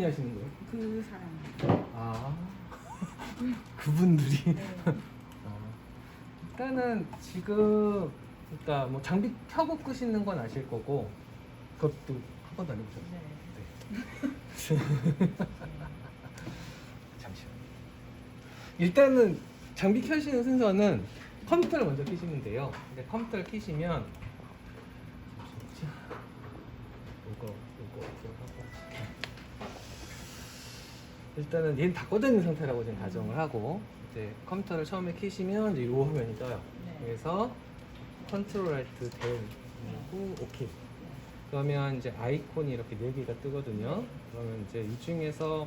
분이 하시는 거예요? 그 사람. 아 그분들이 네. 일단은 지금 그러니까 뭐 장비 켜고 끄시는 건 아실 거고 그것도 한 번도 안 해보셨어요? 네. 잠시만요. 일단은 장비 켜시는 순서는 컴퓨터를 먼저 켜시면 돼요. 근데 컴퓨터를 켜시면 이거 하고 일단은 얘는 다 꺼져 있는 상태라고 지금 가정을 하고 이제 컴퓨터를 처음에 켜시면 이제 이 화면이 떠요. 네. 그래서 컨트롤 알트 대 누르고 오케이. 그러면 이제 아이콘이 이렇게 4개가 뜨거든요. 그러면 이제 이 중에서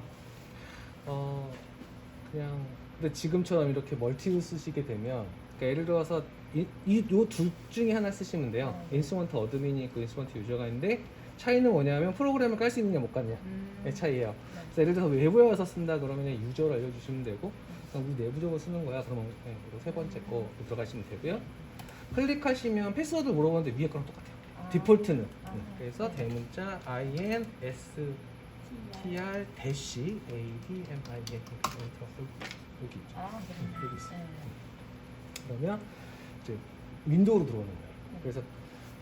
그냥 근데 지금처럼 이렇게 멀티로 쓰시게 되면 그러니까 예를 들어서 요 둘 중에 하나 쓰시면 돼요. 인스트루먼트 어드민이 있고 인스트루먼트 유저가 있는데 차이는 뭐냐면 프로그램을 깔 수 있느냐 못 깔느냐 의 차이예요. 그래서 예를 들어서 외부에 와서 쓴다 그러면 유저를 알려주시면 되고 그냥 우리 내부적으로 쓰는 거야 그러면 그냥 이거 세 번째 거 들어가시면 되고요. 클릭하시면 패스워드 물어보는데 위에 거랑 똑같아요. 디폴트는 그래서 대문자 INSTR ADMIN 여기 있죠. 네. 여기 있어요. 네. 그러면 이제 윈도우로 들어오는 거예요. 그래서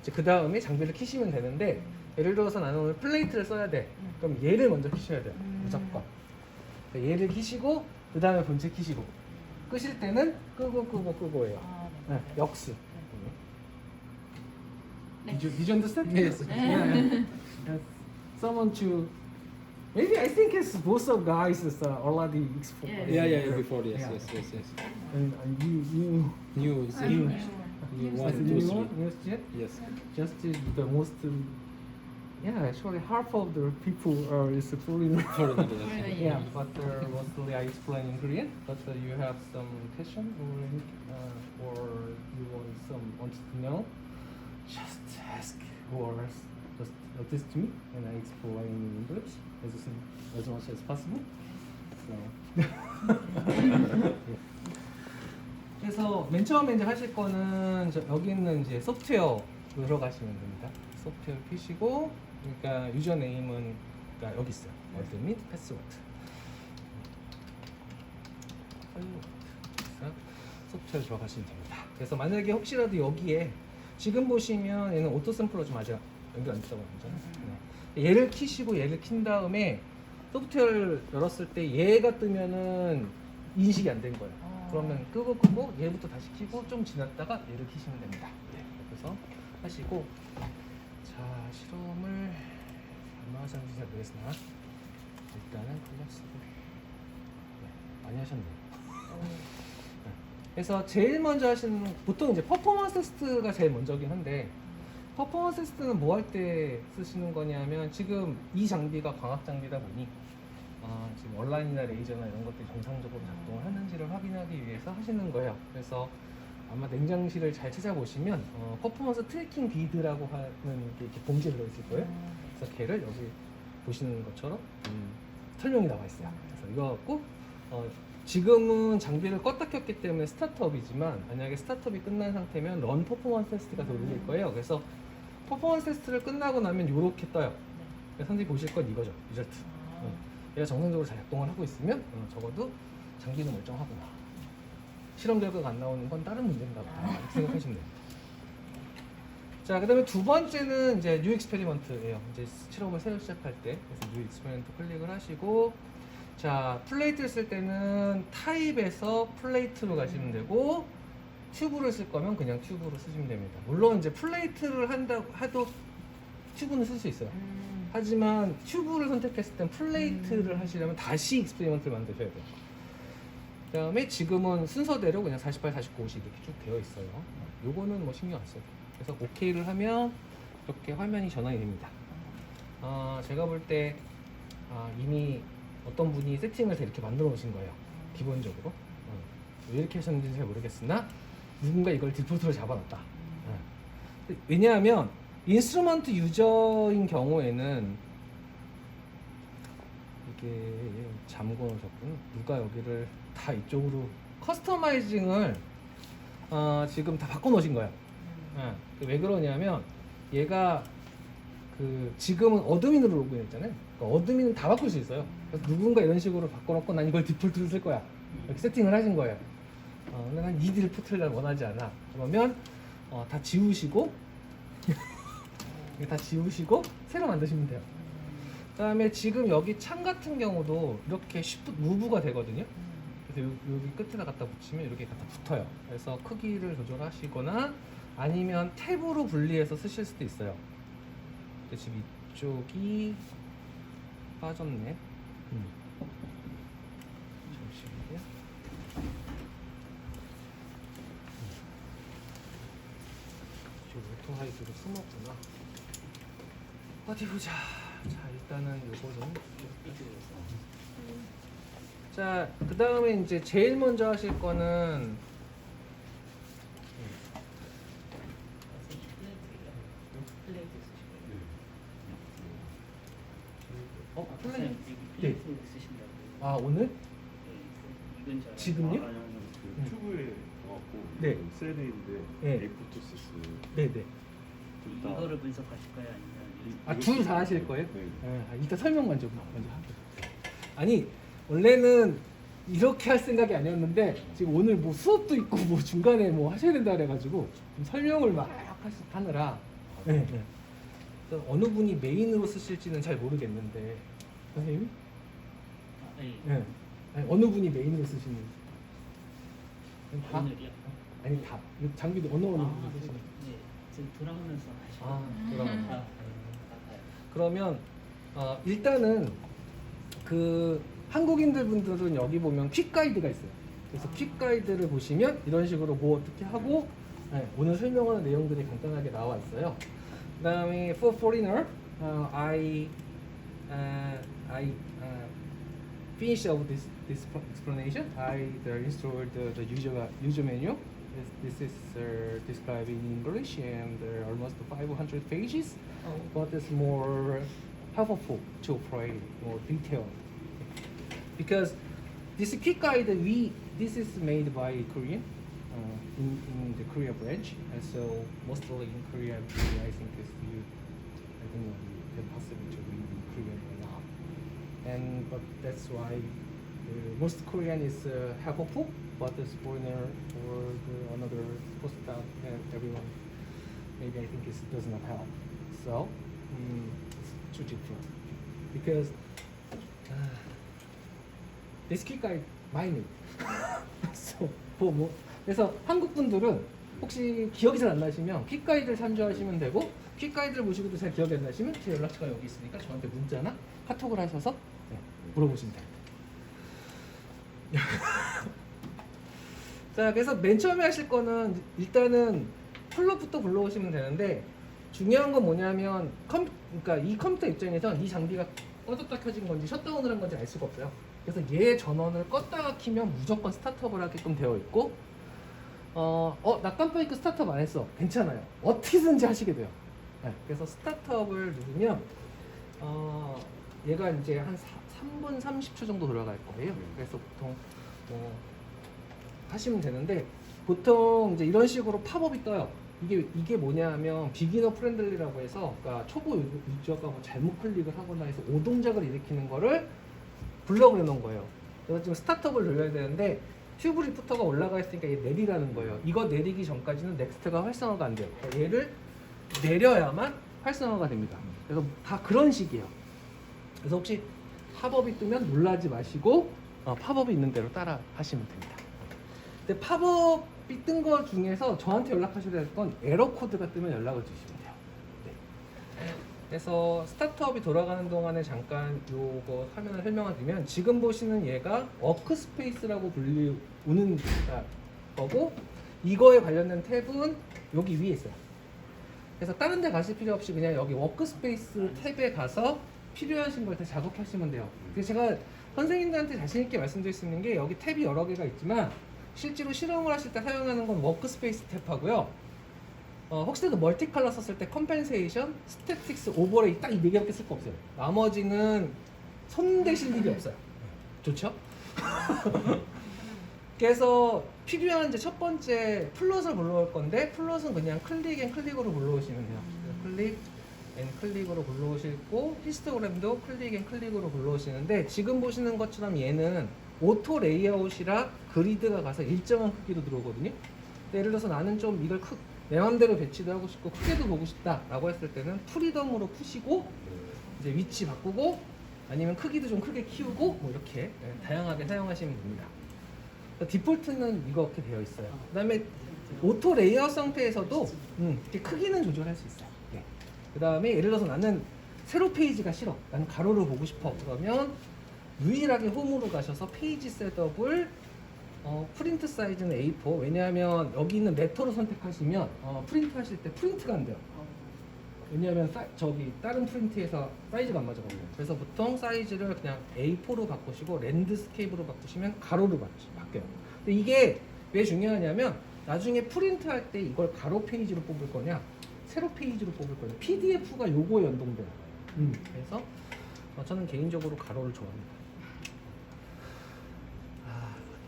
이제 그 다음에 장비를 켜시면 되는데 예를 들어서 나는 오늘 플레이트를 써야 돼. 그럼 얘를 먼저 켜셔야 돼요. 무조건. 그러니까 얘를 켜시고 그 다음에 본체 켜시고 끄실 때는 끄고예요. 네, 역수. Did you understand? Yes. Yeah. Someone to maybe I think it's both of guys is already exposed. Yeah, before, yes, Yeah. yes. And you New, is it? You- New as one, a two, new three. one, yes, Yes. just the most. Yeah, actually half of the people is foreigner. Foreigner, yes. Yeah, but mostly I explain in Korean. But you have some question or you want to know? Just ask or just notice to me, and I explain in English as much as possible. So. 그래서 맨 처음에 이제 하실 거는 여기 있는 이제 소프트웨어 들어가시면 됩니다. 소프트웨어 켜시고, 그러니까 유저 네임은 그러니까 여기 있어요. 월드 및 패스워드. 그래서 소프트웨어 들어가시면 됩니다. 그래서 만약에 혹시라도 여기에 지금 보시면 얘는 오토 샘플러 좀 아직 연결 안 됐다고 하잖아요. 네. 얘를 키시고 얘를 킨 다음에 소프트웨어를 열었을 때 얘가 뜨면은 인식이 안 된 거예요. 그러면 끄고 얘부터 다시 키고 좀 지났다가 얘를 키시면 됩니다. 네. 그래서 하시고 자 실험을 얼마 하셨는지 잘 모르겠으나 일단은 클래스로 네, 많이 하셨네요. 그래서 제일 먼저 하시는 보통 이제 퍼포먼스 테스트가 제일 먼저긴 한데 퍼포먼스 테스트는 뭐 할 때 쓰시는 거냐면 지금 이 장비가 광학 장비다 보니 지금 온라인이나 레이저나 이런 것들이 정상적으로 작동을 하는지를 확인하기 위해서 하시는 거예요. 그래서 아마 냉장실을 잘 찾아보시면 퍼포먼스 트래킹 비드라고 하는 게 이렇게 봉지에 들어있을 거예요. 그래서 걔를 여기 보시는 것처럼 설명이 나와 있어요. 그래서 이거 갖고 지금은 장비를 껐다 켰기 때문에 스타트업이지만 만약에 스타트업이 끝난 상태면 런 퍼포먼스 테스트가 돌릴 거예요. 그래서 퍼포먼스 테스트를 끝나고 나면 이렇게 떠요. 그래서 선생님이 보실 건 이거죠. 리절트. 얘가 정상적으로 잘 작동을 하고 있으면 적어도 장비는 멀쩡하구나. 실험 결과가 안 나오는 건 다른 문제인가 보다. 이렇게 생각하시면 돼요. 자, 그 다음에 두 번째는 이제 뉴 익스페리먼트예요. 이제 실험을 새로 시작할 때. 그래서 뉴 익스페리먼트 클릭을 하시고 자, 플레이트를 쓸 때는 타입에서 플레이트로 가시면 되고 튜브를 쓸 거면 그냥 튜브로 쓰시면 됩니다. 물론 이제 플레이트를 한다고 해도 튜브는 쓸 수 있어요. 하지만 튜브를 선택했을 땐 플레이트를 하시려면 다시 익스페리먼트를 만드셔야 돼요. 그 다음에 지금은 순서대로 그냥 48, 49, 50 이렇게 쭉 되어 있어요. 요거는 뭐 신경 안 써도 돼요. 그래서 OK를 하면 이렇게 화면이 전환이 됩니다. 제가 볼 때 이미 어떤 분이 세팅을 이렇게 만들어 놓으신 거예요. 기본적으로. 왜 이렇게 하셨는지 잘 모르겠으나 누군가 이걸 디폴트로 잡아놨다. 왜냐하면 인스트루먼트 유저인 경우에는 이게 잠궈 놓으셨군. 누가 여기를 다 이쪽으로 커스터마이징을 지금 다 바꿔 놓으신 거예요. 왜 그러냐면 얘가 그 지금은 어드민으로 로그인했잖아요. 그러니까 어드민은 다 바꿀 수 있어요. 그래서 누군가 이런 식으로 바꿔놓고 난 이걸 디폴트로 쓸 거야. 이렇게 세팅을 하신 거예요. 근데 난 이 디폴트를 원하지 않아. 그러면 다 지우시고 다 지우시고 새로 만드시면 돼요. 그다음에 지금 여기 창 같은 경우도 이렇게 쉬프트 무브가 되거든요. 그래서 여기 끝에다 갖다 붙이면 이렇게 갖다 붙어요. 그래서 크기를 조절하시거나 아니면 탭으로 분리해서 쓰실 수도 있어요. 근데 지금 이쪽이 빠졌네. 잠시만요. 지금 오토 하이드로 숨었구나. 어디 보자. 자, 일단은 요거는. 자, 그 다음에 이제 제일 먼저 하실 거는 플레이. 네. 아, 오늘? 지금요? 그 튜브에 넣어갖고 네. 셀인데 네. 에이포토시스 네네. 이거를 분석하실 거예요? 아니면 아, 둘 다 하실 거예요? 네. 일단 설명만 좀 먼저 할게요. 아니, 원래는 이렇게 할 생각이 아니었는데 지금 오늘 뭐 수업도 있고 뭐 중간에 뭐 하셔야 된다 그래가지고 좀 설명을 막 하느라 네. 그래서 어느 분이 메인으로 쓰실지는 잘 모르겠는데 선생님? 네. 아니, 어느 분이 메인으로 쓰시는지 다? 오늘이요? 아니 다. 이 장비도 어느 분이 쓰시는지 네, 지금 돌아오면서 하시고. 돌아간다. 그러면 일단은 그 한국인들 분들은 여기 보면 퀵 가이드가 있어요. 그래서 퀵 가이드를 보시면 이런 식으로 뭐 어떻게 하고 오늘 설명하는 내용들이 간단하게 나와 있어요. 그다음에 for foreigner, I finish of this explanation. I installed the user menu. This is described in English and almost 500 pages, but it's more helpful to operate more detailed. Because this quick guide, this is made by Korean in the Korea branch, and so mostly in Korea, I think it's you. I don't know you can possibly to read in Korean or not, and but that's why most Korean is helpful, but the foreigner or another postdoc and everyone maybe I think it does not help. So it's too different because. This quick guide might need. So, 뭐 그래서 한국 분들은 혹시 기억이 잘 안 나시면 퀵 가이드를 참조하시면 되고 퀵 가이드를 보시고도 잘 기억이 안 나시면 제 연락처가 여기 있으니까 저한테 문자나 카톡을 하셔서 물어보시면 됩니다. 자, 그래서 맨 처음에 하실 거는 일단은 플롯부터 불러오시면 되는데 중요한 건 뭐냐면 그러니까 이 컴퓨터 입장에서 이 장비가 꺼졌다 켜진 건지 셧다운을 한 건지 알 수가 없어요. 그래서 얘 전원을 껐다가 키면 무조건 스타트업을 하게끔 되어 있고 나 깜빡이 스타트업 안 했어. 괜찮아요. 어떻게든지 하시게 돼요. 네, 그래서 스타트업을 누르면 얘가 이제 한 3분 30초 정도 돌아갈 거예요. 그래서 보통 하시면 되는데 보통 이제 이런 식으로 팝업이 떠요. 이게 뭐냐면 비기너 프렌들리라고 해서 그러니까 초보 유저가 뭐 잘못 클릭을 하거나 해서 오동작을 일으키는 거를 블럭을 해놓은 거예요. 그래서 지금 스타트업을 눌러야 되는데 튜브 리프터가 올라가 있으니까 얘 내리라는 거예요. 이거 내리기 전까지는 넥스트가 활성화가 안 돼요. 그러니까 얘를 내려야만 활성화가 됩니다. 그래서 다 그런 식이에요. 그래서 혹시 팝업이 뜨면 놀라지 마시고 팝업이 있는 대로 따라 하시면 됩니다. 근데 팝업이 뜬 거 중에서 저한테 연락하셔야 될 건 에러 코드가 뜨면 연락을 주시면 돼요. 네. 그래서 스타트업이 돌아가는 동안에 잠깐 요거 화면을 설명을 드리면 지금 보시는 얘가 워크스페이스라고 불리우는 거고 이거에 관련된 탭은 여기 위에 있어요. 그래서 다른 데 가실 필요 없이 그냥 여기 워크스페이스 탭에 가서 필요하신 걸 다 작업하시면 돼요. 그래서 제가 선생님들한테 자신 있게 말씀드릴 수 있는 게 여기 탭이 여러 개가 있지만 실제로 실험을 하실 때 사용하는 건 워크스페이스 탭하고요. 혹시라도 멀티 컬러 썼을 때 컴펜세이션, 스태틱스, 오버레이 딱 이 4개밖에 쓸 거 없어요. 나머지는 손 대실 일이 없어요. 좋죠? 그래서 필요한 이제 첫 번째 플롯을 불러올 건데 플롯은 그냥 클릭 앤 클릭으로 불러오시면 돼요. 클릭 앤 클릭으로 불러오시고 히스토그램도 클릭 앤 클릭으로 불러오시는데 지금 보시는 것처럼 얘는 오토 레이아웃이라 그리드가 가서 일정한 크기로 들어오거든요. 근데 예를 들어서 나는 좀 이걸 내 맘대로 배치도 하고 싶고 크게도 보고 싶다 라고 했을 때는 프리덤으로 푸시고 이제 위치 바꾸고 아니면 크기도 좀 크게 키우고 뭐 이렇게 다양하게 사용하시면 됩니다. 디폴트는 이렇게 되어 있어요. 그 다음에 오토 레이아웃 상태에서도 이렇게 크기는 조절할 수 있어요. 그 다음에 예를 들어서 나는 세로 페이지가 싫어. 나는 가로로 보고 싶어. 그러면 유일하게 홈으로 가셔서 페이지 셋업을 프린트 사이즈는 A4. 왜냐하면 여기 있는 레터로 선택하시면 프린트 하실 때 프린트가 안 돼요. 왜냐하면 다른 프린트에서 사이즈가 안 맞아가지고. 그래서 보통 사이즈를 그냥 A4로 바꾸시고 랜드스케이프로 바꾸시면 가로로 바뀌어요. 근데 이게 왜 중요하냐면 나중에 프린트 할 때 이걸 가로 페이지로 뽑을 거냐 세로 페이지로 뽑을 거냐 PDF가 요거에 연동돼요. 그래서 저는 개인적으로 가로를 좋아합니다.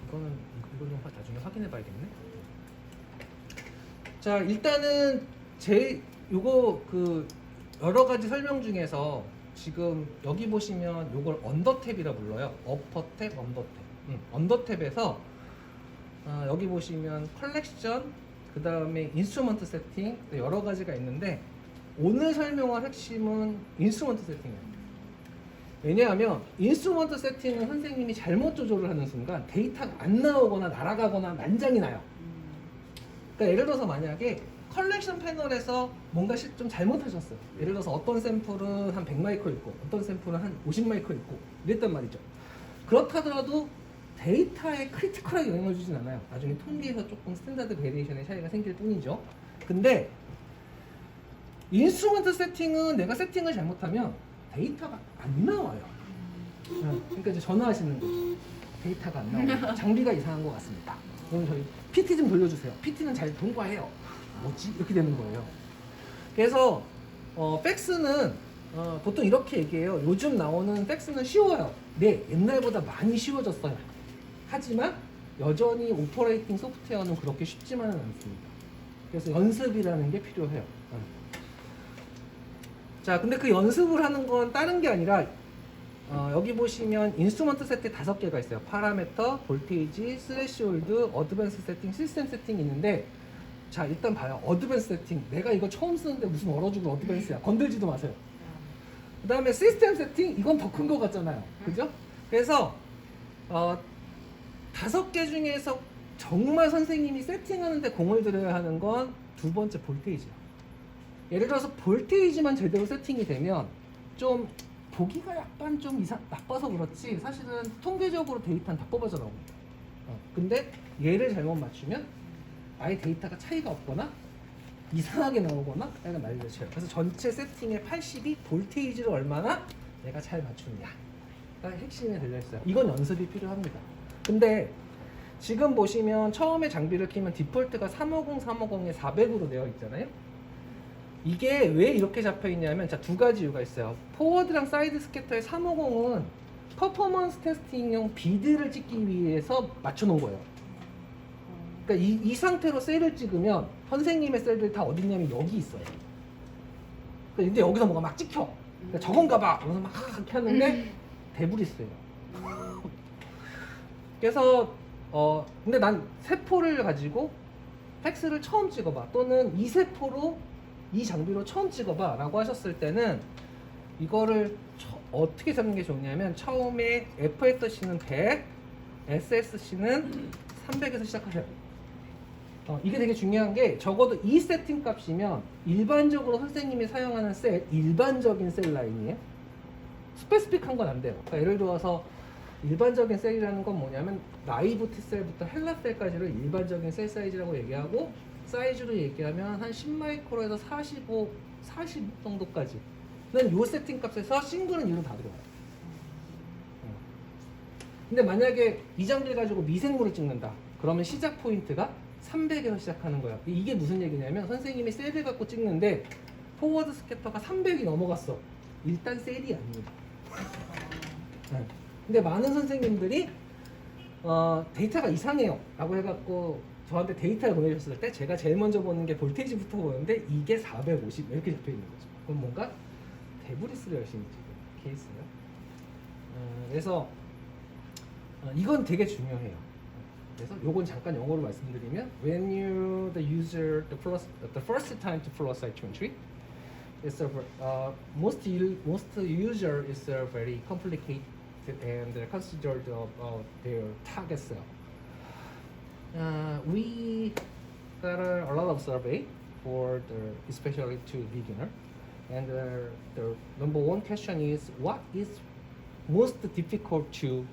이거는 이걸 좀 나중에 확인해 봐야겠네. 자, 일단은 요거 여러 가지 설명 중에서 지금 여기 보시면 요걸 언더탭이라 불러요. 어퍼 탭, 언더탭. 언더탭에서 여기 보시면 컬렉션, 그 다음에 인스트루먼트 세팅 여러 가지가 있는데 오늘 설명할 핵심은 인스트루먼트 세팅이에요. 왜냐하면 인스트루먼트 세팅은 선생님이 잘못 조절을 하는 순간 데이터가 안 나오거나 날아가거나 난장이 나요. 그러니까 예를 들어서 만약에 컬렉션 패널에서 뭔가 좀 잘못하셨어요. 예를 들어서 어떤 샘플은 한 100마이크로 있고 어떤 샘플은 한 50마이크로 있고 이랬단 말이죠. 그렇다더라도 데이터에 크리티컬하게 영향을 주진 않아요. 나중에 통계에서 조금 스탠다드 베리에이션의 차이가 생길 뿐이죠. 근데 인스트루먼트 세팅은 내가 세팅을 잘못하면 데이터가 안 나와요. 그러니까 이제 전화하시는 거예요. 데이터가 안 나와요. 장비가 이상한 것 같습니다. 그럼 저희 PT 좀 돌려주세요. PT는 잘 통과해요. 뭐지? 이렇게 되는 거예요. 그래서 팩스는 보통 이렇게 얘기해요. 요즘 나오는 팩스는 쉬워요. 네, 옛날보다 많이 쉬워졌어요. 하지만 여전히 오퍼레이팅 소프트웨어는 그렇게 쉽지만은 않습니다. 그래서 연습이라는 게 필요해요. 자, 근데 그 연습을 하는 건 다른 게 아니라 여기 보시면 인스트루먼트 세팅 5개가 있어요. 파라메터, 볼테이지, 스레시홀드, 어드밴스 세팅, 시스템 세팅이 있는데 자, 일단 봐요. 어드밴스 세팅. 내가 이거 처음 쓰는데 무슨 얼어 죽은 어드밴스야. 건들지도 마세요. 그 다음에 시스템 세팅. 이건 더 큰 거 같잖아요. 그죠? 그래서 5개 중에서 정말 선생님이 세팅하는데 공을 들여야 하는 건 두 번째 볼테이지예요. 예를 들어서 볼테이지만 제대로 세팅이 되면 좀 보기가 약간 좀 나빠서 그렇지 사실은 통계적으로 데이터는 다 뽑아져 나옵니다. 근데 얘를 잘못 맞추면 아예 데이터가 차이가 없거나 이상하게 나오거나 약간 난리를 쳐요. 그래서 전체 세팅의 80이 볼테이지를 얼마나 내가 잘 맞추느냐가 핵심에 들려있어요. 이건 연습이 필요합니다. 근데 지금 보시면 처음에 장비를 키면 디폴트가 350, 350에 400으로 되어 있잖아요. 이게 왜 이렇게 잡혀 있냐면 자, 2가지 이유가 있어요. 포워드랑 사이드 스캐터의 350은 퍼포먼스 테스팅용 비드를 찍기 위해서 맞춰 놓은 거예요. 그러니까 이 상태로 셀을 찍으면 선생님의 셀들이 다 어딨냐면 여기 있어요. 근데 여기서 뭐가 막 찍혀. 그러니까 저건가 봐. 그래서 막 이렇게 하는데 대부리스예요. 그래서 근데 난 세포를 가지고 팩스를 처음 찍어봐 또는 이 세포로 이 장비로 처음 찍어봐 라고 하셨을 때는 이거를 어떻게 잡는 게 좋냐면 처음에 FSC는 100, SSC는 300에서 시작하셔요. 이게 되게 중요한 게 적어도 이 세팅 값이면 일반적으로 선생님이 사용하는 일반적인 셀 라인이에요. 스페시픽한 건 안 돼요. 그러니까 예를 들어서 일반적인 셀이라는 건 뭐냐면 나이브 T셀부터 헬라 셀까지를 일반적인 셀 사이즈라고 얘기하고 사이즈로 얘기하면 한 10마이크로에서 45, 40 정도까지는 요 세팅 값에서 싱글은 이로 다 들어가요. 근데 만약에 이 장비를 가지고 미생물을 찍는다. 그러면 시작 포인트가 300에서 시작하는 거야. 이게 무슨 얘기냐면 선생님이 셀을 갖고 찍는데 포워드 스캐터가 300이 넘어갔어. 일단 셀이 아닙니다. 근데 많은 선생님들이 데이터가 이상해요 라고 해갖고 저한테 데이터를 보내주셨을 때 제가 제일 먼저 보는 게 볼테이지부터 보는데 이게 450 이렇게 잡혀 있는 거죠. 그건 뭔가 데브리스를 열심히 찍은 케이스예요. 그래서 이건 되게 중요해요. 그래서 요건 잠깐 영어로 말씀드리면 when you the user the first time to flow cytometry it's most user is very complicated and considered their target cell. We got a lot of survey for especially to beginner, and the number one question is what is most difficult to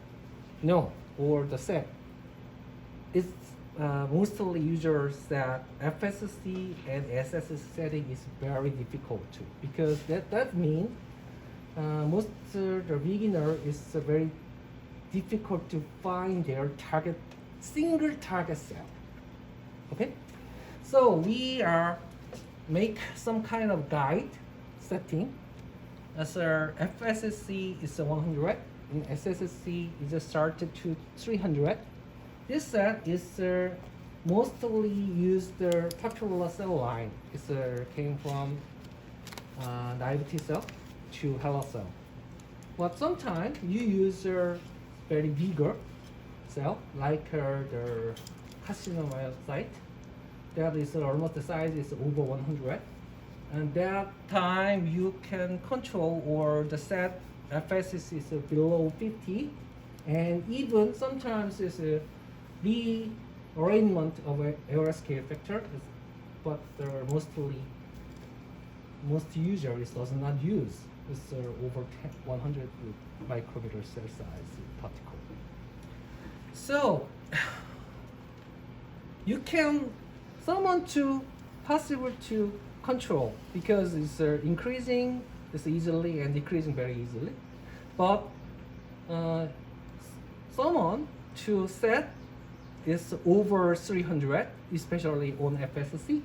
know or the set. It's mostly users that FSC and SSC setting is very difficult to, because that means most the beginner is very difficult to find their target single target cell. Okay, so we are make some kind of guide setting. As our FSSC is 100, and SSC is started to 300. This set is mostly used popular cell line. It came from naive T cell to helper cell. But sometimes you use very bigger cell like the carcinomyocyte. That is almost the size is over 100. And that time you can control or the set FSC is below 50, and even sometimes is a rearrangement of a error scale factor, but most users does not use is over 100 micrometer cell size particle. So you can someone to possible to control because it's increasing this easily and decreasing very easily, but someone to set is over 300, especially on FSC,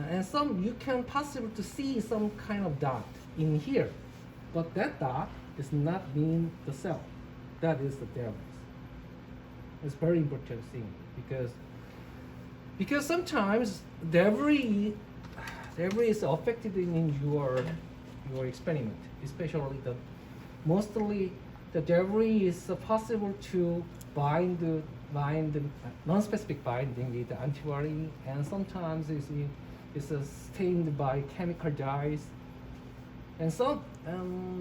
and some you can possibly to see some kind of dot in here, but that dot does not mean the cell. That is the difference. It's very important thing because sometimes debris is affected in your experiment, especially mostly the debris is possible to bind non-specific binding with the antibody, and sometimes it's stained by chemical dyes, and some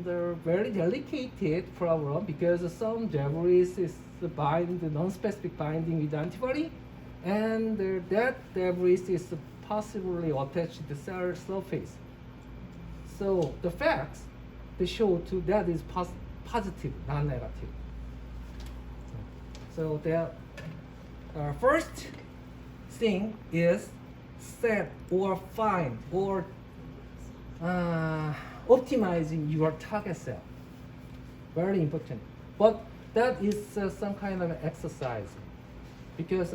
they're very delicate problem because some debris is bind the non-specific binding with antibody, and that debris is possibly attached to the cell surface. So the facts they show to that is positive, not negative. So the first thing is set or find or optimizing your target cell. Very important. But that is some kind of exercise, because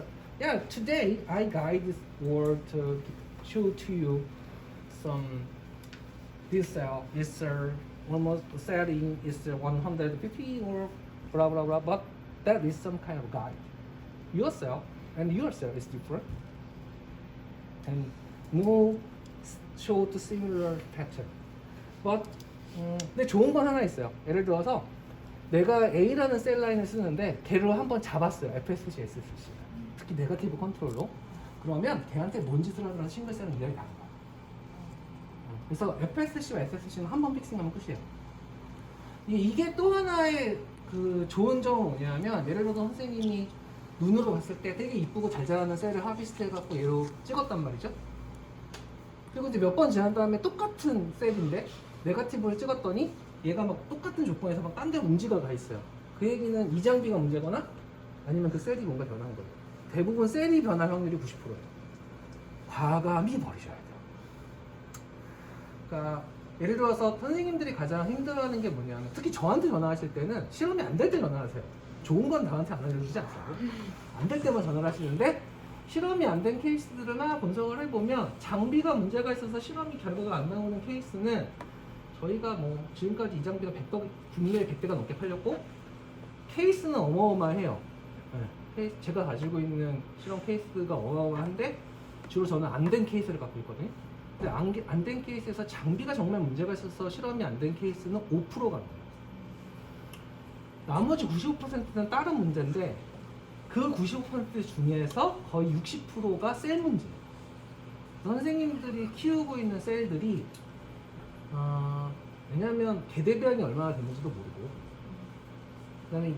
today I guide or to show to you some this cell is almost setting is 150 or blah blah blah, but that is some kind of guide. Your cell is different, and no show to similar pattern. But 근데 좋은 건 하나 있어요. 예를 들어서 내가 A라는 셀 라인을 쓰는데 걔를 한번 잡았어요. FSC, SSC. 특히 네거티브 컨트롤로. 그러면 걔한테 뭔 짓을 하더라도 싱글셀은 이력이 나는 거야. 그래서 FSC와 SSC는 한 번 픽싱하면 끝이에요. 이게 또 하나의 그 좋은 점은 뭐냐면, 예를 들어서 선생님이 눈으로 봤을 때 되게 이쁘고 잘 자라는 셀을 하비스트해갖고 얘로 찍었단 말이죠. 그리고 이제 몇 번 지난 다음에 똑같은 셀인데 네거티브를 찍었더니 얘가 막 똑같은 조건에서 막 딴 데 움직여 가 있어요. 그 얘기는 이 장비가 문제거나 아니면 그 셀이 뭔가 변한 거예요. 대부분 셀이 변할 확률이 90%예요. 과감히 버리셔야 돼요. 그러니까 예를 들어서 선생님들이 가장 힘들어하는 게 뭐냐면, 특히 저한테 전화하실 때는 실험이 안 될 때 전화하세요. 좋은 건 나한테 안 알려주지 않아요. 안 될 때만 전화를 하시는데, 실험이 안 된 케이스들을 하나 분석을 해보면 장비가 문제가 있어서 실험이 결과가 안 나오는 케이스는 저희가 뭐 지금까지 이 장비가 국내에 100대가 넘게 팔렸고 케이스는 어마어마해요. 제가 가지고 있는 실험 케이스가 어마어마한데 주로 저는 안 된 케이스를 갖고 있거든요. 근데 안 된 케이스에서 장비가 정말 문제가 있어서 실험이 안 된 케이스는 5%가 나와요. 나머지 95%는 다른 문제인데 그 95% 중에서 거의 60%가 셀 문제예요. 선생님들이 키우고 있는 셀들이 왜냐하면 대대변이 얼마나 되는지도 모르고 그다음에